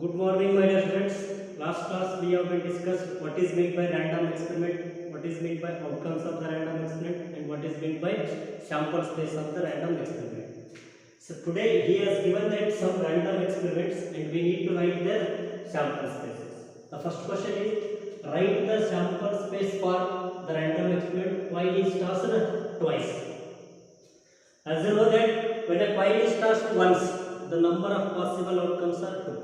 Good morning, my dear students. Last class we have been discussed what is meant by random experiment, what is meant by outcomes of the random experiment, and what is meant by sample space of the random experiment. So today he has given that some random experiments, and we need to write their sample spaces. The first question is write the sample space for the random experiment while is tossed twice. As you know that when a coin is tossed once, the number of possible outcomes are 2.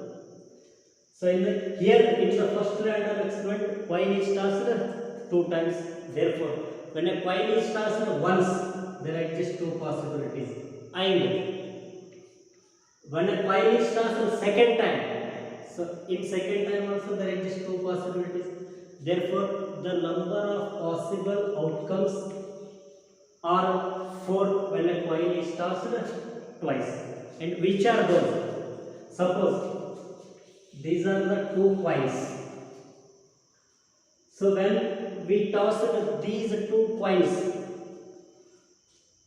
So here in the first random experiment, coin is tossed 2 times. Therefore, when a coin is tossed once, there exist 2 possibilities. And when a coin is tossed second time, so in second time also there exist 2 possibilities. Therefore, the number of possible outcomes are 4 when a coin is tossed twice. And which are those? Suppose these are the 2 coins. So when we toss these 2 coins,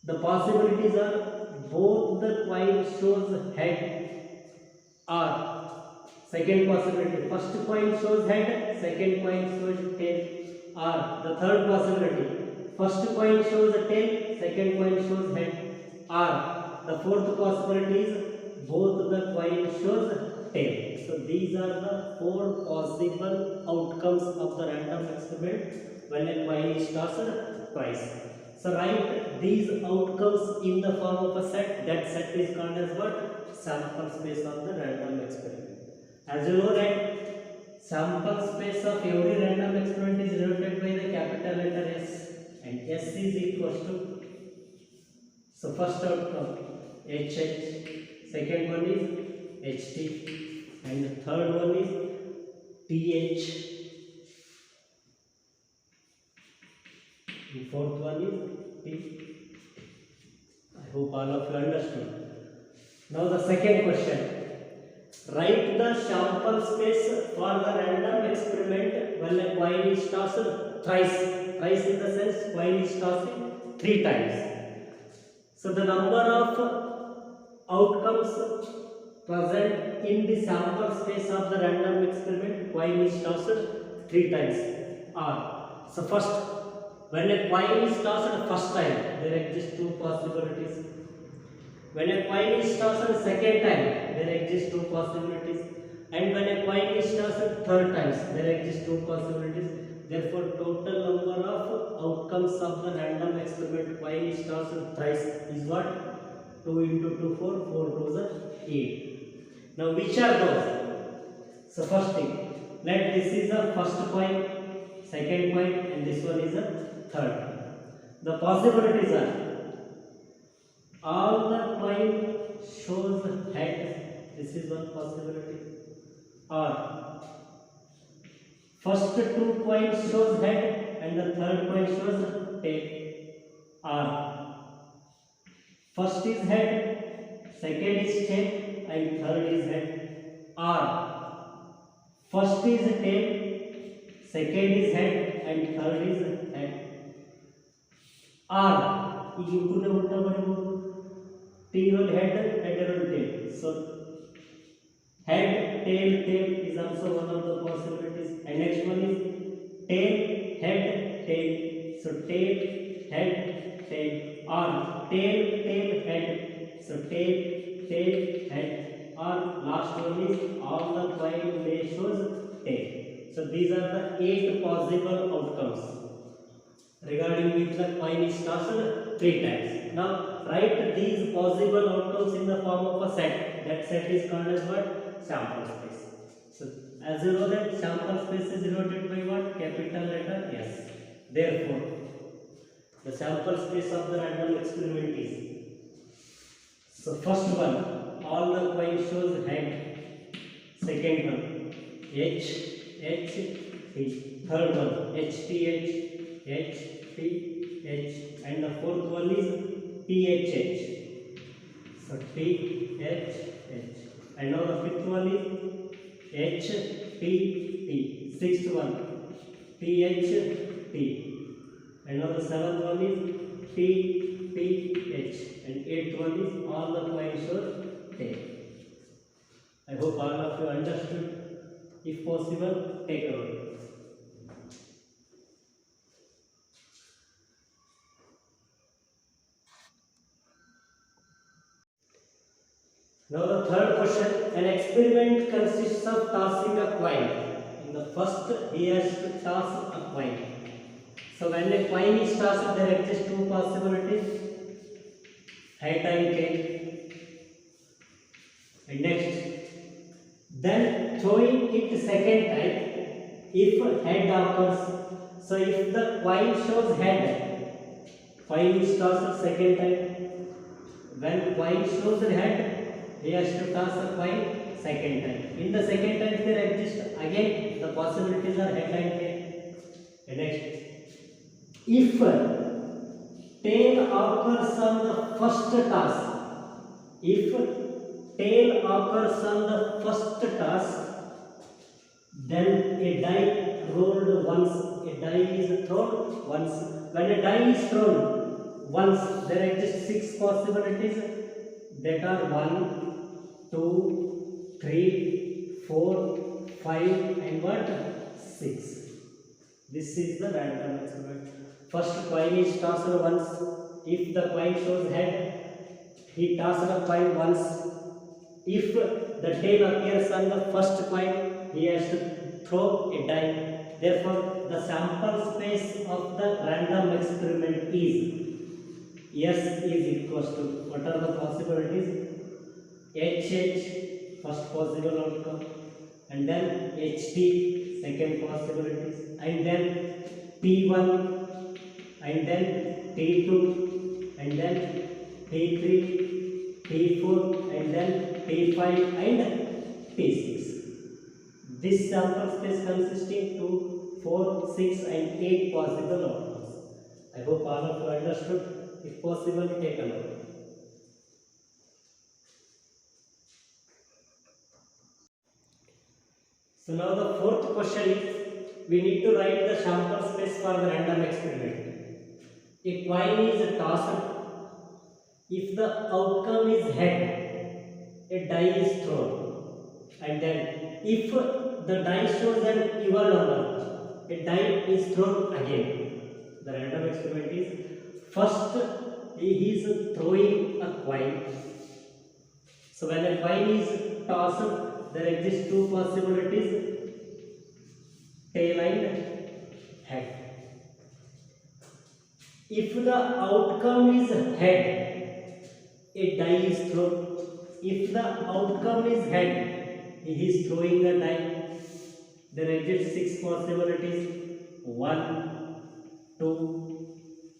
the possibilities are both the coin shows head or second possibility. First coin shows head, second coin shows tail, or the third possibility. First coin shows a tail, second coin shows head, or the fourth possibility is both the coin shows tail. So these are the 4 possible outcomes of the random experiment when a coin is tossed twice. So write these outcomes in the form of a set. That set is called as what? Sample space of the random experiment. As you know that sample space of every random experiment is denoted by the capital letter S, and S is equals to, so first outcome HH, second one is HT, and the third one is TH, and fourth one is T. I hope all of you understood. Now the second question. Write the sample space for the random experiment when a coin is tossed thrice. Thrice in the sense coin is tossed 3 times. So the number of outcomes present in the sample space of the random experiment, coin is tossed 3 times are. So first, when a coin is tossed first time, there exist 2 possibilities. When a coin is tossed second time, there exist 2 possibilities. And when a coin is tossed third times, there exist 2 possibilities. Therefore, total number of outcomes of the random experiment coin is tossed thrice is what? 2 into 2, 4, 4 2 is 8. Now, which are those? So, first thing, let this is the first coin, second coin, and this one is the third. The possibilities are all the coin shows head. This is one possibility. Or first 2 coins shows head and the third coin shows tail. Or first is head, second is tail, and third is head. Or first is tail, second is head, and third is head. Or you could have tail on head and on tail. So head, tail is also one of the possibilities. And next one is tail, head, tail. So tail, head, tail. Or tail, head. So tail, head. Or last one is all the coin may shows tail. So these are the 8 possible outcomes regarding which the coin is tossed 3 times. Now write these possible outcomes in the form of a set. That set is called as what? Sample space. So as you know that sample space is denoted by what? Capital letter S. Therefore, the sample space of the random experiment is, so first one, all the coin shows head. Second one, H, T. Third one, H, T, H, and the fourth one is THH. So THH. And now the fifth one is HTT. Sixth one THT. And now the seventh one is TTH. And eighth one is all the coin shows tail. I hope all of you you understood? If possible, take a note. Now the third question, an experiment consists of tossing a coin. In the first, he has to toss a coin. So when a coin is tossed, there exist two possibilities, head and tail. And next, then throwing it second time, if head occurs. So if the coin shows head, coin is tossed second time. When coin shows head, he has to toss a coin second time. In the second time, there exist again the possibilities are head and tail. And next, if tail occurs on the first toss, if tail occurs on the first toss, then a die rolled once. A die is thrown once. When a die is thrown once, there exist six possibilities. That are 1, 2, 3, 4, 5, and what? 6. This is the random experiment. First coin is tossed once. If the coin shows head, he tosses the coin once. If the tail appears on the first coin, he has to throw a die. Therefore, the sample space of the random experiment is S is equals to, what are the possibilities? HH, first possible outcome, and then HT, second possibilities, and then T1, and then T2, and then T3, T4, and then T5, and T6. This sample space consisting 2, 4, 6, and 8 possible outcomes. I hope all of you understood. If possible, take a note. So now the fourth question is, we need to write the sample space for the random experiment. A coin is tossed. If the outcome is head, a die is thrown. And then if the die shows an even number, a die is thrown again. The random experiment is, first, he is throwing a coin. So when a coin is tossed, there exist two possibilities, tail and head. If the outcome is head, a die is thrown. If the outcome is head, he is throwing a die. There exist six possibilities, 1, 2,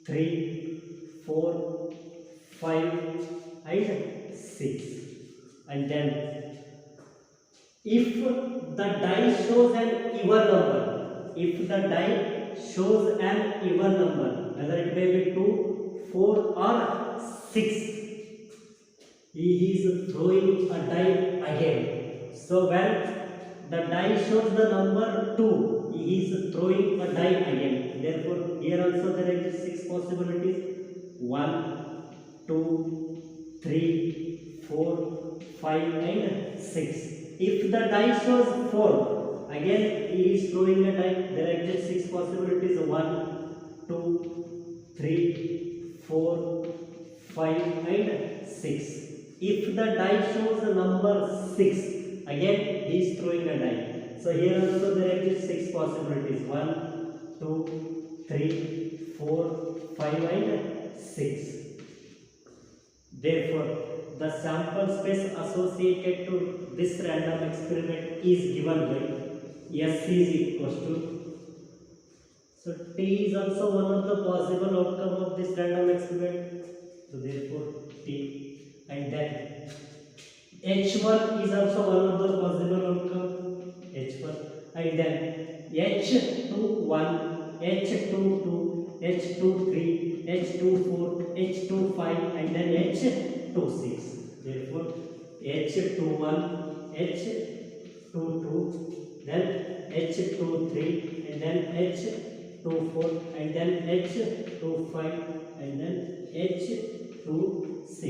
3, 4, 5, and 6. And then if the die shows an even number, if the die shows an even number, whether it may be 2, 4, or 6, he is throwing a die again. So when the die shows the number 2, he is throwing a die again. Therefore, here also there exist six possibilities, 1, 2, 3, 4, 5, and 6. If the die shows 4, again he is throwing a die. There exist six possibilities, 1, 2, 3, 4, 5, and 6. If the die shows the number 6, again he is throwing a die. So here also there exist six possibilities, 1, 2, 3, 4, 5, and 6. Therefore, the sample space associated to this random experiment is given by S is equals to. So T is also one of the possible outcome of this random experiment. So therefore T, and then H1 is also one of the possible outcome, H1, and then H21, H22, H23, H24, H25, and then H26. Therefore, H21, H22, then H23, and then H24, and then H25, and then H26,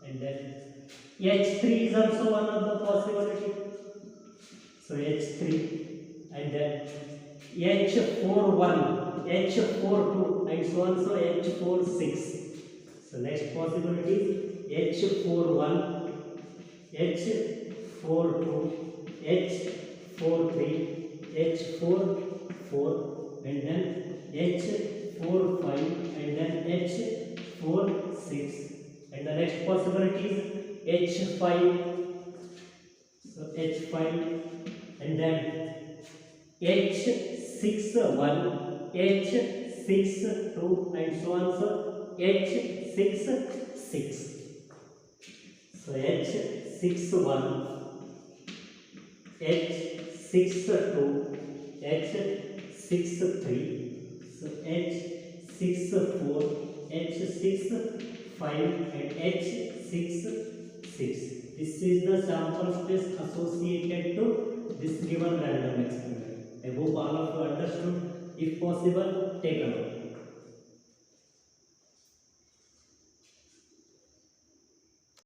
and then H3 is also one of the possibility. So H3 and then H41, H42 and so on, so H46. So next possibility is H41, H42, H43, H44 and then H45 and then H46 and the next possibility is H5. So H5 and then H61, H62 and so on, so H66. So H61, H62, H63, so H64, H65 and H66. This is the sample space associated to this given random experiment. I hope all of you understood. If possible, take a note.